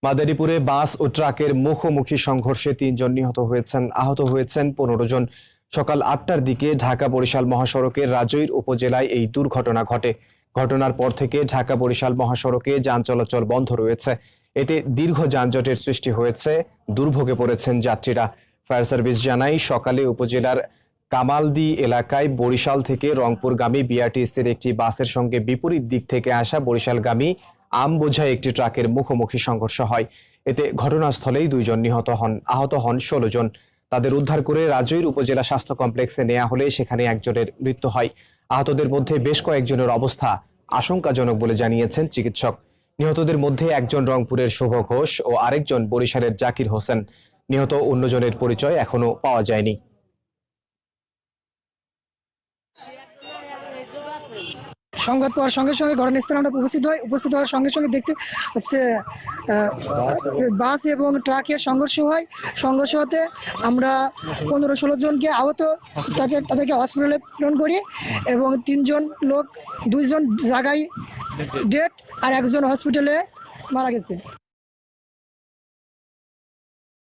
মাদারীপুরে বাস ও ট্রাকের মুখোমুখি সংঘর্ষে ৩ জন নিহত হয়েছেন, আহত হয়েছেন ১৫ জন। সকাল ৮টার দিকে ঢাকা-বরিশাল মহাসড়কের রাজৈর উপজেলায় এই দুর্ঘটনা ঘটে। ঘটনার পর থেকে ঢাকা-বরিশাল মহাসড়কে যান চলাচল বন্ধ রয়েছে। এতে দীর্ঘ যানজটের সৃষ্টি হয়েছে, দুর্ভোগে পড়েছেন যাত্রীরা। ফায়ার সার্ভিস জানায়, সকালে উপজেলার কামালদি এলাকায় বরিশাল থেকে রংপুরগামী বিআরটিসির একটি বাসের সঙ্গে বিপরীত দিক থেকে আসা বরিশালগামী আম বোঝাই একটি ট্রাকের মুখোমুখি সংঘর্ষ হয়। এতে ঘটনাস্থলেই ২ জন নিহত হন, আহত হন ১৬ জন। তাদের উদ্ধার করে রাজৈর উপজেলা স্বাস্থ্য কমপ্লেক্সে নেওয়া হলে সেখানে একজনের মৃত্যু হয়। আহতদের মধ্যে বেশ কয়েকজনের অবস্থা আশঙ্কাজনক বলে জানিয়েছেন চিকিৎসক। নিহতদের মধ্যে একজন রংপুরের শুভ ঘোষ ও আরেকজন বরিশালের জাকির হোসেন। নিহত অন্যজনের পরিচয় এখনো পাওয়া যায়নি। সংবাদ পাওয়ার সঙ্গে সঙ্গে ঘটনাস্থলে আমরা উপস্থিত হওয়ার সঙ্গে সঙ্গে দেখতে হচ্ছে বাস এবং ট্রাকের সংঘর্ষ হতে আমরা ১৫-১৬ জনকে আহত, তাদেরকে হসপিটালে প্রেরণ করি এবং ৩ জন লোক, ২ জন জায়গায় ডেড আর একজন হসপিটালে মারা গেছে।